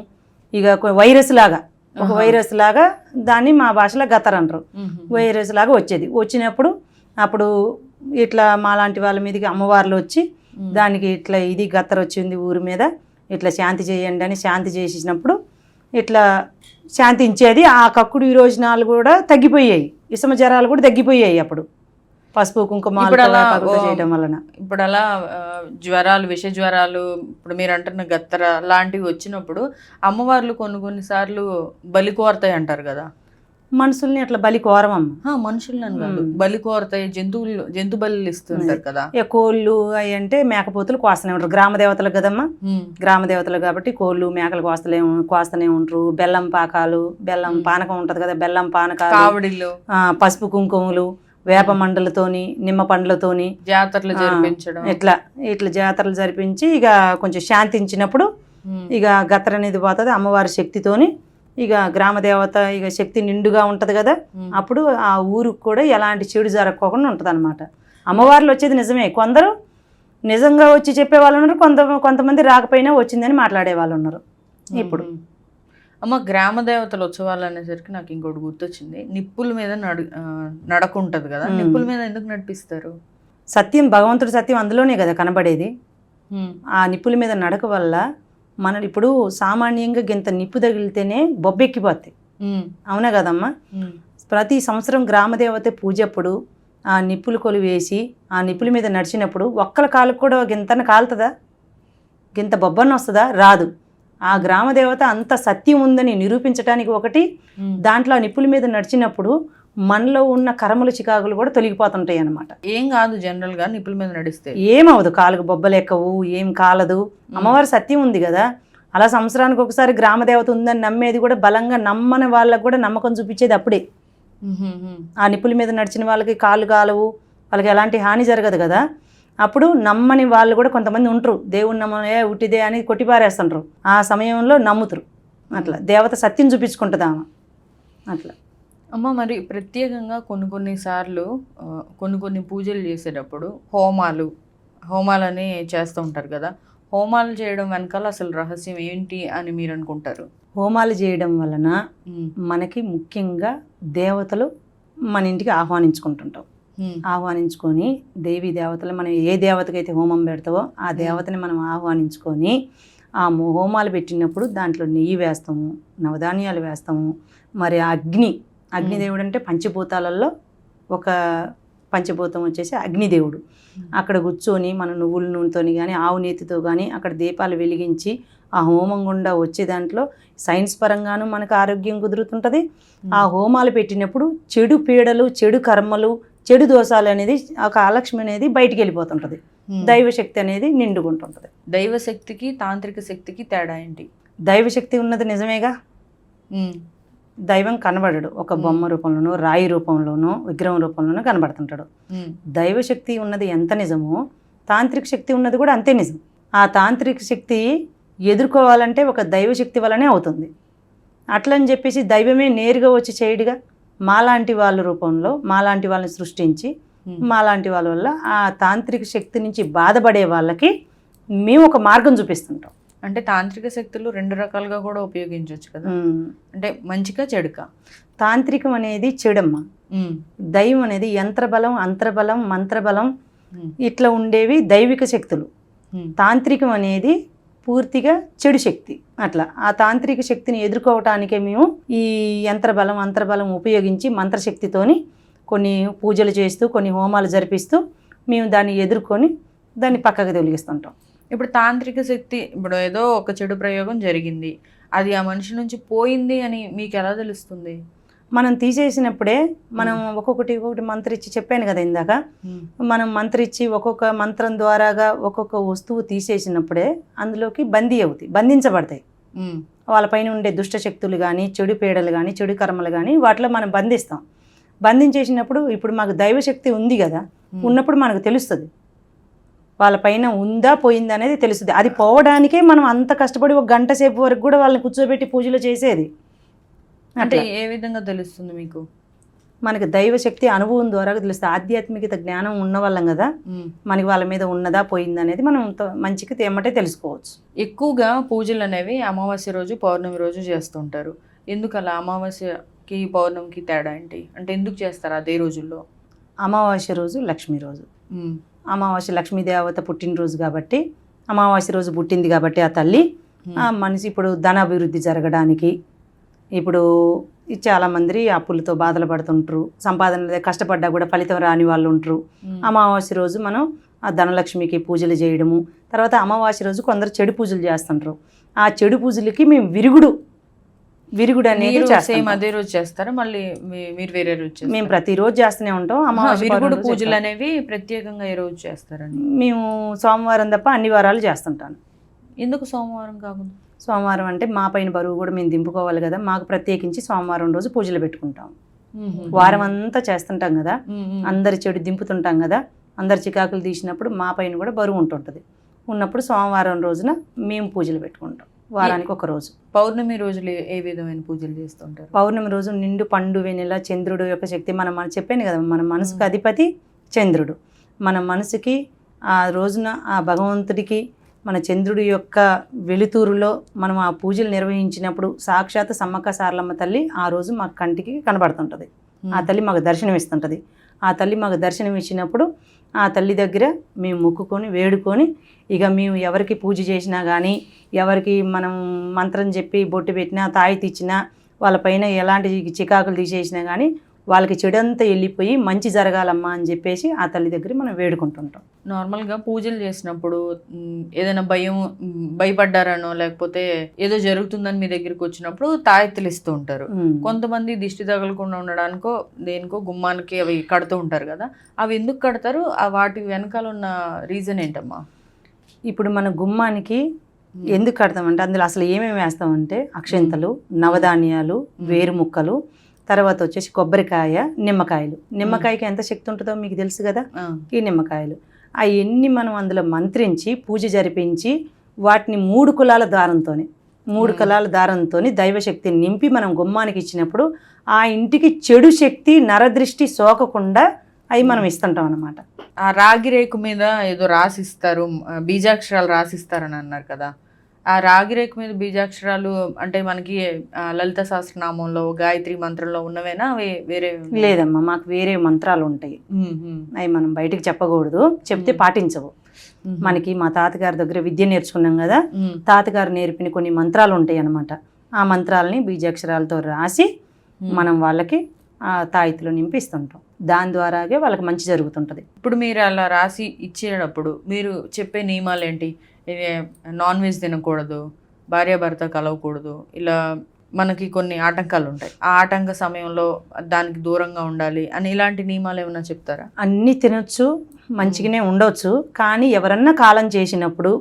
ఇక వైరస్ లాగా ఒక వైరస్ లాగా దాన్ని మా భాషలో గత్తర అంటారు. వైరస్ లాగా వచ్చినప్పుడు అప్పుడు ఇట్లా మా లాంటి వాళ్ళ మీదకి అమ్మవార్లు వచ్చి దానికి ఇట్లా ఇది గత్తర వచ్చింది ఊరి మీద, ఇట్లా శాంతి చేయండి అని శాంతి చేసినప్పుడు ఇట్లా శాంతించేది. ఆ కక్కుడు విరోచనాలు కూడా తగ్గిపోయాయి, విషమ జ్వరాలు కూడా తగ్గిపోయాయి అప్పుడు పసుపు కుంకుమ చేయడం వలన. ఇప్పుడు అలా జ్వరాలు, విష జ్వరాలు, ఇప్పుడు మీరు అంటున్న గత్తర లాంటివి వచ్చినప్పుడు అమ్మవార్లు కొన్నిసార్లు బలి కోరతాయి అంటారు కదా. మనుషుల్ని అట్లా బలి కోరమమ్మ, మనుషులను కాదు బలి కోరతాయి, జంతు బలి ఇస్తుంటారు కదా. కోళ్ళు అవి అంటే మేకపోతులు కోస్తూనే ఉంటారు, గ్రామ దేవతలు కదమ్మా. గ్రామ దేవతలు కాబట్టి కోళ్ళు మేకలు కోస్తూనే ఉంటారు. బెల్లం పాకాలు, బెల్లం పానకం ఉంటది కదా, బెల్లం పానకాలు, కావడిలు, పసుపు కుంకుమలు, వేప మండలతోని నిమ్మ పండ్లతోని జాతరలు జరిపించడం, ఇట్లా జాతరలు జరిపించి ఇక కొంచెం శాంతించినప్పుడు ఇక గత్తర అనేది పోతుంది అమ్మవారి శక్తితోని. ఇక గ్రామ దేవత ఇక శక్తి నిండుగా ఉంటది కదా, అప్పుడు ఆ ఊరికి కూడా ఎలాంటి చెడు జరగకోకుండా ఉంటది అనమాట. అమ్మవార్లు వచ్చేది నిజమే, కొందరు నిజంగా వచ్చి చెప్పే వాళ్ళు ఉన్నారు, కొంతమంది రాకపోయినా వచ్చిందని మాట్లాడే వాళ్ళు ఉన్నారు. ఇప్పుడు అమ్మ గ్రామ దేవతల ఉత్సవాలు అనేసరికి నాకు ఇంకోటి గుర్తొచ్చింది, నిప్పుల మీద నడకుంటది కదా, నిప్పుల మీద ఎందుకు నడిపిస్తారు? సత్యం, భగవంతుడి సత్యం అందులోనే కదా కనబడేది. ఆ నిప్పుల మీద నడక వల్ల మన ఇప్పుడు సామాన్యంగా గింత నిప్పు తగిలితేనే బొబ్బెక్కిపోతాయి, అవునా కదమ్మా. ప్రతి సంవత్సరం గ్రామదేవత పూజప్పుడు ఆ నిప్పులు కొలివేసి ఆ నిప్పుల మీద నడిచినప్పుడు ఒక్కల కాలుకు కూడా గింతన కాలుతుందా, గింత బొబ్బన్న వస్తుందా? రాదు. ఆ గ్రామదేవత అంత సత్యం ఉందని నిరూపించడానికి ఒకటి, దాంట్లో ఆ నిప్పుల మీద నడిచినప్పుడు మనలో ఉన్న కరముల చికాకులు కూడా తొలగిపోతుంటాయి అనమాట. ఏం కాదు జనరల్ గా నిప్పుల మీద నడిస్తే ఏమవదు, కాలుకు బొబ్బలెక్కవు, ఏం కాలదు. అమ్మవారి సత్యం ఉంది కదా. అలా సంవత్సరానికి ఒకసారి గ్రామదేవత ఉందని నమ్మేది కూడా బలంగా నమ్మని వాళ్ళకు కూడా నమ్మకం చూపించేది అప్పుడే. ఆ నిప్పుల మీద నడిచిన వాళ్ళకి కాళ్ళు కాలవు, వాళ్ళకి ఎలాంటి హాని జరగదు కదా. అప్పుడు నమ్మని వాళ్ళు కూడా కొంతమంది ఉంటారు, దేవుని నమ్మనే ఉట్టిదే అని కొట్టిపారేస్తుంటారు. ఆ సమయంలో నమ్ముతారు, అట్లా దేవత సత్యం చూపించుకుంటుంది ఆమె అట్లా. అమ్మ మరి ప్రత్యేకంగా కొన్నిసార్లు కొన్ని పూజలు చేసేటప్పుడు హోమాలని చేస్తూ ఉంటారు కదా, హోమాలు చేయడం వెనకాల అసలు రహస్యం ఏంటి అని మీరు అనుకుంటారు? హోమాలు చేయడం వలన మనకి ముఖ్యంగా దేవతలు మన ఇంటికి ఆహ్వానించుకుంటుంటాం. ఆహ్వానించుకొని దేవీ దేవతలు మనం ఏ దేవతకైతే హోమం పెడతావో ఆ దేవతని మనం ఆహ్వానించుకొని ఆ హోమాలు పెట్టినప్పుడు దాంట్లో నెయ్యి వేస్తాము, నవధాన్యాలు వేస్తాము. మరి అగ్నిదేవుడు అంటే పంచభూతాలలో ఒక పంచభూతం వచ్చేసి అగ్నిదేవుడు. అక్కడ కూర్చొని మన నువ్వుల నూనెతో కానీ ఆవు నేతితో కానీ అక్కడ దీపాలు వెలిగించి ఆ హోమం గుండా వచ్చే దాంట్లో సైన్స్ పరంగాను మనకు ఆరోగ్యం కుదురుతుంటుంది. ఆ హోమాలు పెట్టినప్పుడు చెడు పీడలు, చెడు కర్మలు, చెడు దోషాలు అనేది ఆ కాలక్ష్మి అనేది బయటికి వెళ్ళిపోతుంటుంది. దైవశక్తి అనేది నిండుకుంటుంటుంది. దైవశక్తికి తాంత్రిక శక్తికి తేడా ఏంటి? దైవశక్తి ఉన్నది నిజమేగా. దైవం కనబడడు, ఒక బొమ్మ రూపంలోనో రాయి రూపంలోనో విగ్రహం రూపంలోనో కనబడుతుంటాడు. దైవశక్తి ఉన్నది ఎంత నిజమో తాంత్రిక శక్తి ఉన్నది కూడా అంతే నిజం. ఆ తాంత్రిక శక్తి ఎదుర్కోవాలంటే ఒక దైవశక్తి వల్లనే అవుతుంది. అట్లని చెప్పేసి దైవమే నేరుగా వచ్చి చేయడుగా. మాలాంటి వాళ్ళ రూపంలో మాలాంటి వాళ్ళని సృష్టించి మాలాంటి వాళ్ళ వల్ల ఆ తాంత్రిక శక్తి నుంచి బాధపడే వాళ్ళకి మేము ఒక మార్గం చూపిస్తుంటాం. అంటే తాంత్రిక శక్తులు 2 రకాలుగా కూడా ఉపయోగించవచ్చు కదా, అంటే మంచిగా చెడుక. తాంత్రికం అనేది చెడమ్మ, దైవం అనేది యంత్రబలం, అంతర్బలం, మంత్రబలం ఇట్లా ఉండేవి దైవిక శక్తులు. తాంత్రికం అనేది పూర్తిగా చెడు శక్తి. అట్లా ఆ తాంత్రిక శక్తిని ఎదుర్కోవటానికే మేము ఈ యంత్రబలం, అంతర్బలం ఉపయోగించి మంత్రశక్తితోని కొన్ని పూజలు చేస్తూ కొన్ని హోమాలు జరిపిస్తూ మేము దాన్ని ఎదుర్కొని దాన్ని పక్కకు తొలగిస్తుంటాం. ఇప్పుడు తాంత్రిక శక్తి, ఇప్పుడు ఏదో ఒక చెడు ప్రయోగం జరిగింది, అది ఆ మనిషి నుంచి పోయింది అని మీకు ఎలా తెలుస్తుంది? మనం తీసేసినప్పుడే మనం ఒక్కొక్కటి మంత్రం ఇచ్చి చెప్పాను కదా ఇందాక, మనం మంత్రం ఇచ్చి ఒక్కొక్క మంత్రం ద్వారాగా ఒక్కొక్క వస్తువు తీసేసినప్పుడే అందులోకి బంధించబడతాయి. వాళ్ళపైన ఉండే దుష్ట శక్తులు కానీ, చెడు పీడలు కానీ, చెడు కర్మలు కానీ వాటిలో మనం బంధిస్తాం. బంధించేసినప్పుడు ఇప్పుడు మాకు దైవశక్తి ఉంది కదా, ఉన్నప్పుడు మనకు తెలుస్తుంది వాళ్ళపైన ఉందా పోయిందా అనేది తెలుస్తుంది. అది పోవడానికే మనం అంత కష్టపడి 1 గంట సేపు వరకు కూడా వాళ్ళని కూర్చోబెట్టి పూజలు చేసేది. అంటే ఏ విధంగా తెలుస్తుంది మీకు? మనకి దైవశక్తి అనుభవం ద్వారా తెలుస్తుంది. ఆధ్యాత్మికత జ్ఞానం ఉన్న వాళ్ళం కదా, మనకి వాళ్ళ మీద ఉన్నదా పోయిందా అనేది మనం మంచిగా ఏమంటే తెలుసుకోవచ్చు. ఎక్కువగా పూజలు అనేవి అమావాస్య రోజు, పౌర్ణమి రోజు చేస్తుంటారు. ఎందుకు అలా? అమావాస్యకి పౌర్ణమికి తేడా ఏంటి? అంటే ఎందుకు చేస్తారు అదే రోజుల్లో? అమావాస్య రోజు లక్ష్మీ రోజు. అమావాస్య లక్ష్మీదేవత పుట్టినరోజు కాబట్టి, అమావాస్య రోజు పుట్టింది కాబట్టి ఆ తల్లి ఆ మనిషి ఇప్పుడు ధనాభివృద్ధి జరగడానికి, ఇప్పుడు చాలామంది అప్పులతో బాధలు పడుతుంటారు, సంపాదన కష్టపడ్డా కూడా ఫలితం రాని వాళ్ళు ఉంటారు. అమావాస్య రోజు మనం ఆ ధనలక్ష్మికి పూజలు చేయడము, తర్వాత అమావాస్య రోజు కొందరు చెడు పూజలు చేస్తుంటారు. ఆ చెడు పూజలకి మేము విరుగుడు అనేది సేమ్ అదే రోజు చేస్తారా? మళ్ళీ మీరు వేరే రోజు? మేము ప్రతిరోజు చేస్తూనే ఉంటాం. విరుగుడు పూజలు అనేవి ప్రత్యేకంగా ఏ రోజు చేస్తారని? మేము సోమవారం తప్ప అన్ని వారాలు చేస్తుంటాను. ఎందుకు సోమవారం కాకుండా? సోమవారం అంటే మా పైన బరువు కూడా మేము దింపుకోవాలి కదా, మాకు ప్రత్యేకించి సోమవారం రోజు పూజలు పెట్టుకుంటాం. వారం అంతా చేస్తుంటాం కదా, అందరి చెడు దింపుతుంటాం కదా, అందరి చికాకులు తీసినప్పుడు మా పైన కూడా బరువు ఉంటుంటుంది. ఉన్నప్పుడు సోమవారం రోజున మేము పూజలు పెట్టుకుంటాం, వారానికి 1 రోజు. పౌర్ణమి రోజులు ఏ విధమైన పూజలు చేస్తుంటారు? పౌర్ణమి రోజు నిండు పండు వెన్నెల చంద్రుడు యొక్క శక్తి, మనం చెప్పాను కదా, మన మనసుకు అధిపతి చంద్రుడు. మన మనసుకి ఆ రోజున ఆ భగవంతుడికి మన చంద్రుడి యొక్క వెలుతురులో మనం ఆ పూజలు నిర్వహించినప్పుడు సాక్షాత్ సమ్మక్క సారలమ్మ తల్లి ఆ రోజు మా కంటికి కనబడుతుంటుంది. ఆ తల్లి మాకు దర్శనం ఇస్తుంటుంది. ఆ తల్లి మాకు దర్శనం ఇచ్చినప్పుడు ఆ తల్లి దగ్గర మేము మొక్కుకొని వేడుకొని, ఇక మేము ఎవరికి పూజ చేసినా కానీ, ఎవరికి మనం మంత్రం చెప్పి బొట్టు పెట్టినా తాయితీ ఇచ్చినా, వాళ్ళపైన ఎలాంటి చికాకులు తీసేసినా కానీ వాళ్ళకి చెడంతా వెళ్ళిపోయి మంచి జరగాలమ్మా అని చెప్పేసి ఆ తల్లి దగ్గర మనం వేడుకుంటుంటాం. నార్మల్గా పూజలు చేసినప్పుడు ఏదైనా భయపడ్డారనో లేకపోతే ఏదో జరుగుతుందని మీ దగ్గరికి వచ్చినప్పుడు తాయెత్తులు ఇస్తూ ఉంటారు. కొంతమంది దిష్టి తగలకుండా ఉండడానికో దేనికో గుమ్మానికి అవి కడుతూ ఉంటారు కదా, అవి ఎందుకు కడతారు? వాటి వెనకాల ఉన్న రీజన్ ఏంటమ్మా? ఇప్పుడు మన గుమ్మానికి ఎందుకు కడతామంటే అందులో అసలు ఏమేమి వేస్తామంటే అక్షంతలు, నవధాన్యాలు, వేరు ముక్కలు, తర్వాత వచ్చేసి కొబ్బరికాయ, నిమ్మకాయలు. నిమ్మకాయకి ఎంత శక్తి ఉంటుందో మీకు తెలుసు కదా, ఈ నిమ్మకాయలు అవన్నీ మనం అందులో మంత్రించి పూజ జరిపించి వాటిని 3 కులాల దారంతో దైవశక్తిని నింపి మనం గుమ్మానికి ఇచ్చినప్పుడు ఆ ఇంటికి చెడు శక్తి నరదృష్టి సోకకుండా అవి మనం ఇస్తుంటాం అన్నమాట. ఆ రాగి రేకు మీద ఏదో రాసిస్తారు, బీజాక్షరాలు రాసిస్తారని అన్నారు కదా, ఆ రాగి రేకు మీద బీజాక్షరాలు అంటే మనకి లలిత సహస్రనామంలో గాయత్రి మంత్రంలో ఉన్నవేనా? అవి వేరే? లేదమ్మా, మాకు వేరే మంత్రాలు ఉంటాయి, అవి మనం బయటికి చెప్పకూడదు, చెప్తే పాటించవు. మనకి మా తాతగారి దగ్గర విద్య నేర్చుకున్నాం కదా, తాతగారు నేర్పిన కొన్ని మంత్రాలు ఉంటాయి అన్నమాట. ఆ మంత్రాలని బీజాక్షరాలతో రాసి మనం వాళ్ళకి ఆ తాయితులో నింపిస్తుంటాం. దాని ద్వారాగే వాళ్ళకి మంచి జరుగుతుంటుంది. ఇప్పుడు మీరు అలా రాసి ఇచ్చేటప్పుడు మీరు చెప్పే నియమాలు ఏంటి? నాన్ వెజ్ తినకూడదు, భార్యాభర్త కలవకూడదు, ఇలా మనకి కొన్ని ఆటంకాలు ఉంటాయి, ఆ ఆటంక సమయంలో దానికి దూరంగా ఉండాలి అని ఇలాంటి నియమాలు ఏమైనా చెప్తారా? అన్నీ తినొచ్చు, మంచిగానే ఉండొచ్చు, కానీ ఎవరన్నా కాలం చేసినప్పుడు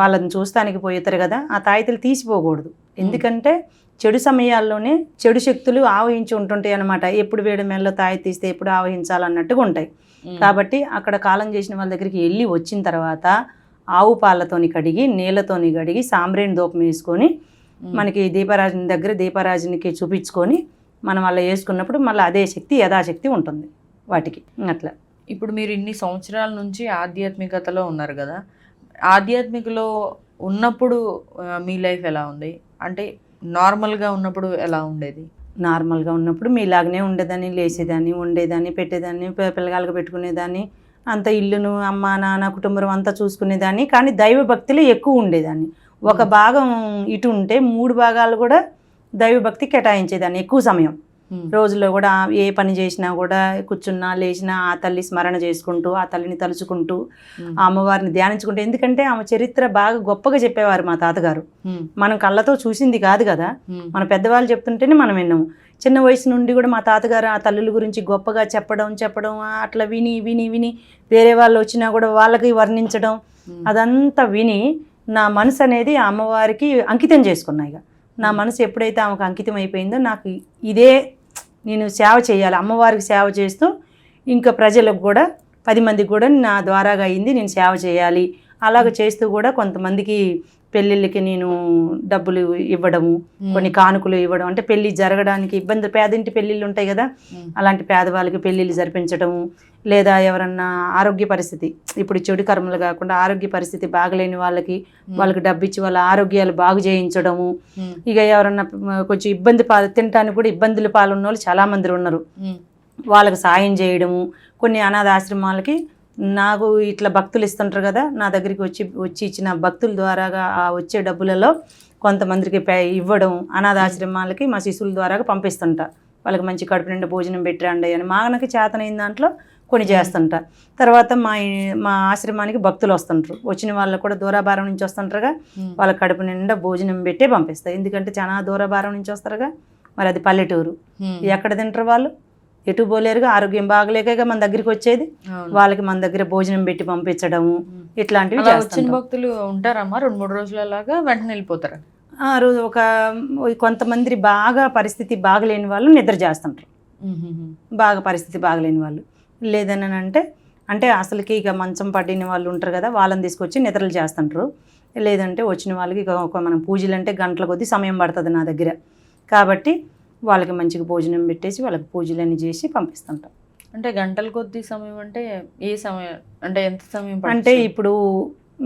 వాళ్ళని చూస్తానికి పోతారు కదా, ఆ తాయితలు తీసిపోకూడదు. ఎందుకంటే చెడు సమయాల్లోనే చెడు శక్తులు ఆవహించి ఉంటుంటాయి అన్నమాట. ఎప్పుడు వేడి మెల్లో తాయి తీస్తే ఎప్పుడు ఆవహించాలన్నట్టుగా ఉంటాయి. కాబట్టి అక్కడ కాలం చేసిన వాళ్ళ దగ్గరికి వెళ్ళి వచ్చిన తర్వాత ఆవు పాలతోని కడిగి నీళ్ళతోని కడిగి సాంబ్రేణి దూపం వేసుకొని మనకి దీపరాజుని దగ్గర దీపరాజునికి చూపించుకొని మనం అలా వేసుకున్నప్పుడు మళ్ళీ అదే శక్తి యథాశక్తి ఉంటుంది వాటికి. అట్లా ఇప్పుడు మీరు ఇన్ని సంవత్సరాల నుంచి ఆధ్యాత్మికతలో ఉన్నారు కదా, ఆధ్యాత్మికలో ఉన్నప్పుడు మీ లైఫ్ ఎలా ఉంది? అంటే నార్మల్గా ఉన్నప్పుడు ఎలా ఉండేది? నార్మల్గా ఉన్నప్పుడు మీలాగనే ఉండేదాన్ని, లేచేదాన్ని, ఉండేదాన్ని, పెట్టేదాన్ని, పిల్లగాళ్ళకి పెట్టుకునేదాన్ని, అంత ఇల్లును అమ్మ నాన్న కుటుంబం అంతా చూసుకునేదాన్ని. కానీ దైవ భక్తిలో ఎక్కువ ఉండేదాన్ని. ఒక భాగం ఇటు ఉంటే 3 భాగాలు కూడా దైవభక్తి కేటాయించేదాన్ని ఎక్కువ సమయం. రోజులో కూడా ఏ పని చేసినా కూడా కూర్చున్నా లేచినా ఆ తల్లి స్మరణ చేసుకుంటూ ఆ తల్లిని తలుచుకుంటూ ఆ అమ్మవారిని ధ్యానించుకుంటూ. ఎందుకంటే ఆమె చరిత్ర బాగా గొప్పగా చెప్పేవారు మా తాతగారు. మనం కళ్ళతో చూసింది కాదు కదా, మన పెద్దవాళ్ళు చెప్తుంటేనే మనం విన్నాము. చిన్న వయసు నుండి కూడా మా తాతగారు ఆ తల్లుల గురించి గొప్పగా చెప్పడం అట్లా విని విని విని వేరే వాళ్ళు వచ్చినా కూడా వాళ్ళకి వర్ణించడం, అదంతా విని నా మనసు అనేది ఆ అమ్మవారికి అంకితం చేసుకున్నాయి. నా మనసు ఎప్పుడైతే ఆమెకు అంకితం అయిపోయిందో నాకు ఇదే నేను సేవ చేయాలి, అమ్మవారికి సేవ చేస్తూ ఇంకా ప్రజలకు కూడా 10 మందికి కూడా నా ద్వారాగా అయింది నేను సేవ చేయాలి. అలాగ చేస్తూ కూడా కొంతమందికి పెళ్ళిళ్ళకి నేను డబ్బులు ఇవ్వడము, కొన్ని కానుకలు ఇవ్వడం, అంటే పెళ్ళి జరగడానికి ఇబ్బంది, పేదింటి పెళ్ళిళ్ళు ఉంటాయి కదా, అలాంటి పేదవాళ్ళకి పెళ్ళిళ్ళు జరిపించడము, లేదా ఎవరన్నా ఆరోగ్య పరిస్థితి ఇప్పుడు చెడు కర్మలు కాకుండా ఆరోగ్య పరిస్థితి బాగలేని వాళ్ళకి డబ్బు ఇచ్చి వాళ్ళ ఆరోగ్యాలు బాగు చేయించడము. ఇక ఎవరన్నా కొంచెం తినడానికి కూడా ఇబ్బందులు పాలున్న వాళ్ళు చాలామంది ఉన్నారు, వాళ్ళకి సాయం చేయడము. కొన్ని అనాథ ఆశ్రమాలకి నాకు ఇట్లా భక్తులు ఇస్తుంటారు కదా, నా దగ్గరికి వచ్చి ఇచ్చిన భక్తుల ద్వారాగా ఆ వచ్చే డబ్బులలో కొంతమందికి ఇవ్వడం, అనాథాశ్రమాలకి మా శిశువుల ద్వారా పంపిస్తుంటా. వాళ్ళకి మంచి కడుపు నిండా భోజనం పెట్టిరండి అని మానకి చేతనైన దాంట్లో కొన్ని చేస్తుంటా. తర్వాత మా ఆశ్రమానికి భక్తులు వస్తుంటారు, వచ్చిన వాళ్ళకు కూడా దూరాభారం నుంచి వస్తుంటారుగా, వాళ్ళ కడుపు నిండా భోజనం పెట్టే పంపిస్తాయి. ఎందుకంటే చాలా దూరాభారం నుంచి వస్తారుగా, మరి అది పల్లెటూరు, ఎక్కడ తింటారు వాళ్ళు, ఎటు పోలేరుగా, ఆరోగ్యం బాగలేక మన దగ్గరికి వచ్చేది, వాళ్ళకి మన దగ్గర భోజనం పెట్టి పంపించడము ఇట్లాంటివి వచ్చిన భక్తులు ఉంటారమ్మా. 2-3 రోజుల లాగా వెంటనే వెళ్ళిపోతారు. ఆ రోజు కొంతమంది బాగా పరిస్థితి బాగలేని వాళ్ళు నిద్ర చేస్తుంటారు, బాగా పరిస్థితి బాగలేని వాళ్ళు. లేదని అంటే అసలుకి ఇక మంచం పడిన వాళ్ళు ఉంటారు కదా, వాళ్ళని తీసుకొచ్చి నిద్రలు చేస్తుంటారు. లేదంటే వచ్చిన వాళ్ళకి మనం పూజలు అంటే గంటల కొద్దీ సమయం పడుతుంది నా దగ్గర, కాబట్టి వాళ్ళకి మంచిగా భోజనం పెట్టేసి వాళ్ళకి పూజలన్నీ చేసి పంపిస్తుంటాం. అంటే గంటల కొద్ది సమయం అంటే ఏ సమయం, అంటే ఎంత సమయం? అంటే ఇప్పుడు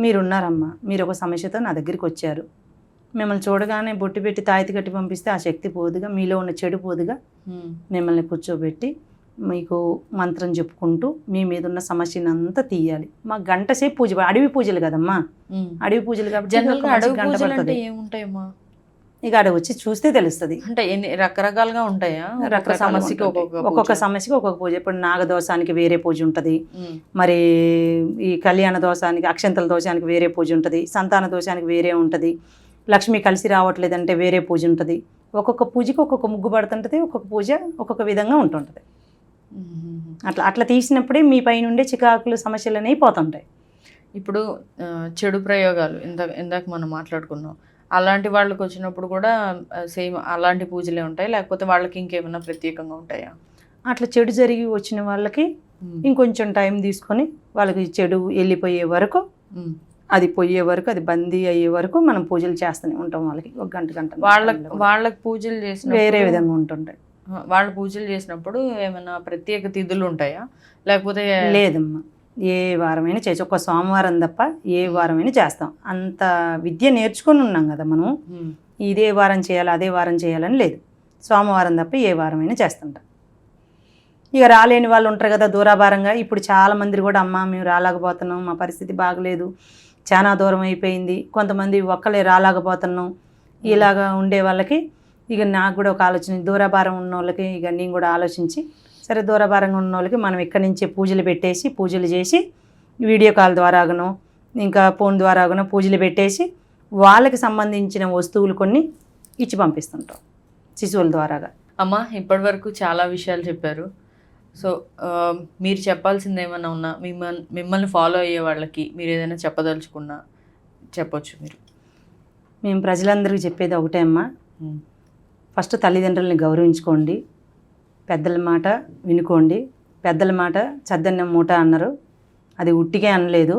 మీరున్నారమ్మా, మీరు ఒక సమస్యతో నా దగ్గరికి వచ్చారు, మిమ్మల్ని చూడగానే బొట్టు పెట్టి తాయితి కట్టి పంపిస్తే ఆ శక్తి పోదుగా, మీలో ఉన్న చెడు పోదుగా. మిమ్మల్ని కూర్చోబెట్టి మీకు మంత్రం చెప్పుకుంటూ మీ మీద ఉన్న సమస్యను అంతా తీయాలి. మా గంట సేపు పూజ, అడవి పూజలు కదమ్మా, అడవి పూజలు కాబట్టి గంట పడుతుంది. ఏముంటాయమ్మా ఇక అక్కడ వచ్చి చూస్తే తెలుస్తుంది. అంటే రకరకాలుగా ఉంటాయా? సమస్యకి ఒక్కొక్క సమస్యకి ఒక్కొక్క పూజ. ఇప్పుడు నాగదోషానికి వేరే పూజ ఉంటుంది, మరి ఈ కళ్యాణ దోషానికి అక్షంతల దోషానికి వేరే పూజ ఉంటుంది, సంతాన దోషానికి వేరే ఉంటుంది, లక్ష్మి కలిసి రావట్లేదంటే వేరే పూజ ఉంటుంది. ఒక్కొక్క పూజకి ఒక్కొక్క ముగ్గు పడుతుంటుంది, ఒక్కొక్క పూజ ఒక్కొక్క విధంగా ఉంటుంటుంది. అట్లా తీసినప్పుడే మీ పైన ఉండే చికాకులు సమస్యలు అనేవి పోతుంటాయి. ఇప్పుడు చెడు ప్రయోగాలు ఇందాక మనం మాట్లాడుకున్నాం, అలాంటి వాళ్ళకి వచ్చినప్పుడు కూడా సేమ్ అలాంటి పూజలే ఉంటాయి, లేకపోతే వాళ్ళకి ఇంకేమైనా ప్రత్యేకంగా ఉంటాయా? అట్లా చెడు జరిగి వచ్చిన వాళ్ళకి ఇంకొంచెం టైం తీసుకొని వాళ్ళకి చెడు వెళ్ళిపోయే వరకు, అది పోయే వరకు, అది బందీ అయ్యే వరకు మనం పూజలు చేస్తూనే ఉంటాం. వాళ్ళకి ఒక గంట వాళ్ళకి పూజలు చేసిన వేరే విధంగా ఉంటుంటాయి. వాళ్ళు పూజలు చేసినప్పుడు ఏమైనా ప్రత్యేక తిథులు ఉంటాయా, లేకపోతే? లేదమ్మా, ఏ వారమైనా చేయొచ్చు, ఒక సోమవారం తప్ప ఏ వారమైనా చేస్తాం. అంత విద్య నేర్చుకొని ఉన్నాం కదా మనం, ఇదే వారం చేయాలి అదే వారం చేయాలని లేదు, సోమవారం తప్ప ఏ వారమైనా చేస్తుంటాం. ఇక రాలేని వాళ్ళు ఉంటారు కదా దూరాభారంగా, ఇప్పుడు చాలామంది కూడా అమ్మ మేము రాలేకపోతున్నాం, మా పరిస్థితి బాగలేదు, చాలా దూరం అయిపోయింది, కొంతమంది ఒక్కలే రాలేకపోతున్నాం, ఇలాగా ఉండే వాళ్ళకి ఇక నాకు కూడా ఒక ఆలోచన, దూరాభారం ఉన్న వాళ్ళకి ఇక నేను కూడా ఆలోచించి సరే దూరభారంగా ఉన్న వాళ్ళకి మనం ఇక్కడి నుంచే పూజలు పెట్టేసి పూజలు చేసి వీడియో కాల్ ద్వారాగనో ఇంకా ఫోన్ ద్వారాగనో పూజలు పెట్టేసి వాళ్ళకి సంబంధించిన వస్తువులు కొన్ని ఇచ్చి పంపిస్తుంటాం శిశువుల ద్వారాగా. అమ్మ ఇప్పటివరకు చాలా విషయాలు చెప్పారు. సో మీరు చెప్పాల్సింది ఏమైనా ఉన్నా మిమ్మల్ని ఫాలో అయ్యే వాళ్ళకి మీరు ఏదైనా చెప్పదలుచుకున్నా చెప్పొచ్చు మీరు. మేము ప్రజలందరికీ చెప్పేది ఒకటే అమ్మా, ఫస్ట్ తల్లిదండ్రులని గౌరవించుకోండి, పెద్దల మాట వినుకోండి. పెద్దల మాట చద్దన్నం మూట అన్నారు, అది ఉట్టిగే అనలేదు.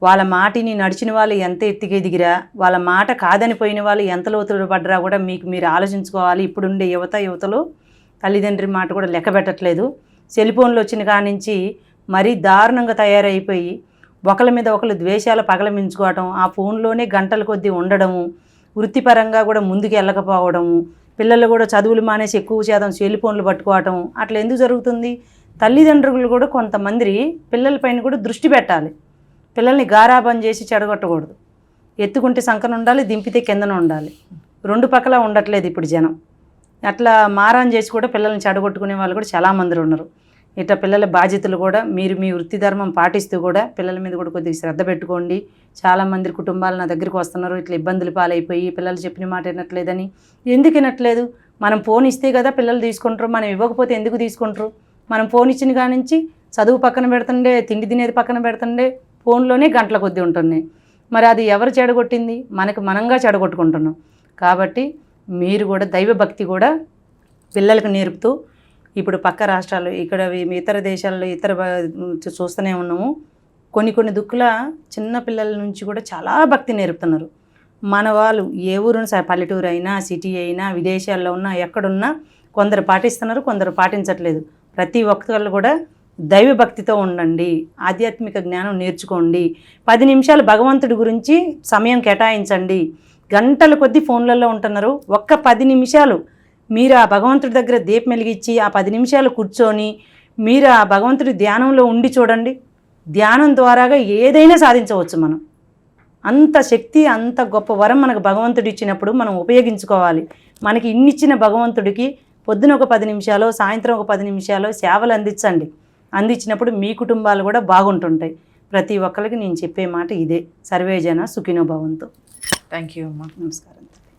వాళ్ళ మాటిని నడిచిన వాళ్ళు ఎంత ఎత్తుకే దిగిరా, వాళ్ళ మాట కాదని పోయిన వాళ్ళు ఎంత లోతులు పడ్డరా కూడా మీరు ఆలోచించుకోవాలి. ఇప్పుడుండే యువతలు తల్లిదండ్రి మాట కూడా లెక్క పెట్టట్లేదు. సెల్ ఫోన్లు వచ్చిన కానించి మరీ దారుణంగా తయారైపోయి ఒకళ్ళ మీద ఒకళ్ళు ద్వేషాలు పగలమించుకోవటం, ఆ ఫోన్లోనే గంటల కొద్దీ ఉండడము, వృత్తిపరంగా కూడా ముందుకు వెళ్ళకపోవడము, పిల్లలు కూడా చదువులు మానేసి ఎక్కువ శాతం సెల్ ఫోన్లు పట్టుకోవటం, అట్లా ఎందుకు జరుగుతుంది? తల్లిదండ్రులు కూడా కొంతమంది పిల్లలపైన కూడా దృష్టి పెట్టాలి. పిల్లల్ని గారాబం చేసి చెడగొట్టకూడదు. ఎత్తుకుంటే సంకన ఉండాలి, దింపితే కిందన ఉండాలి. రెండు పక్కల ఉండట్లేదు ఇప్పుడు జనం. అట్లా మారాన్ చేసి కూడా పిల్లల్ని చెడగొట్టుకునే వాళ్ళు కూడా చాలామంది ఉన్నారు. ఇట్లా పిల్లల బాధ్యతలు కూడా మీరు మీ వృత్తి ధర్మం పాటిస్తూ కూడా పిల్లల మీద కూడా కొద్దిగా శ్రద్ధ పెట్టుకోండి. చాలామంది కుటుంబాలు నా దగ్గరికి వస్తున్నారు ఇట్లా ఇబ్బందులు పాలైపోయి పిల్లలు చెప్పిన మాట వినట్లేదని. ఎందుకు వినట్లేదు? మనం ఫోన్ ఇస్తే కదా పిల్లలు తీసుకుంటారు, మనం ఇవ్వకపోతే ఎందుకు తీసుకుంటారు? మనం ఫోన్ ఇచ్చిన కాడి నుంచి చదువు పక్కన పెడుతుండే, తిండి తినేది పక్కన పెడుతుండే, ఫోన్లోనే గంటల కొద్దీ ఉంటున్నాయి. మరి అది ఎవరు చెడగొట్టింది? మనంగా చెడగొట్టుకుంటున్నాం. కాబట్టి మీరు కూడా దైవభక్తి కూడా పిల్లలకు నేర్పుతూ, ఇప్పుడు పక్క రాష్ట్రాలు ఇక్కడ ఇతర దేశాల్లో చూస్తూనే ఉన్నాము. కొన్ని దుక్కుల చిన్న పిల్లల నుంచి కూడా చాలా భక్తి నేర్పుతున్నారు. మన వాళ్ళు ఏ ఊరున పల్లెటూరు అయినా సిటీ అయినా విదేశాల్లో ఉన్నా ఎక్కడున్నా కొందరు పాటిస్తున్నారు, కొందరు పాటించట్లేదు. ప్రతి ఒక్కళ్ళు కూడా దైవభక్తితో ఉండండి, ఆధ్యాత్మిక జ్ఞానం నేర్చుకోండి. 10 నిమిషాలు భగవంతుడి గురించి సమయం కేటాయించండి. గంటల కొద్దీ ఫోన్లలో ఉంటున్నారు. ఒక్క 10 నిమిషాలు మీరు ఆ భగవంతుడి దగ్గర దీపం వెలిగించి ఆ 10 నిమిషాలు కూర్చొని మీరు ఆ భగవంతుడి ధ్యానంలో ఉండి చూడండి. ధ్యానం ద్వారాగా ఏదైనా సాధించవచ్చు మనం. అంత శక్తి, అంత గొప్ప వరం మనకు భగవంతుడు ఇచ్చినప్పుడు మనం ఉపయోగించుకోవాలి. మనకి ఇన్నిచ్చిన భగవంతుడికి పొద్దున ఒక 10 నిమిషాలు, సాయంత్రం ఒక 10 నిమిషాలు సేవలు అందించండి. అందించినప్పుడు మీ కుటుంబాలు కూడా బాగుంటుంటాయి. ప్రతి ఒక్కరికి నేను చెప్పే మాట ఇదే, సర్వేజన సుఖినో భవంతు. థ్యాంక్ యూ అమ్మా. నమస్కారం.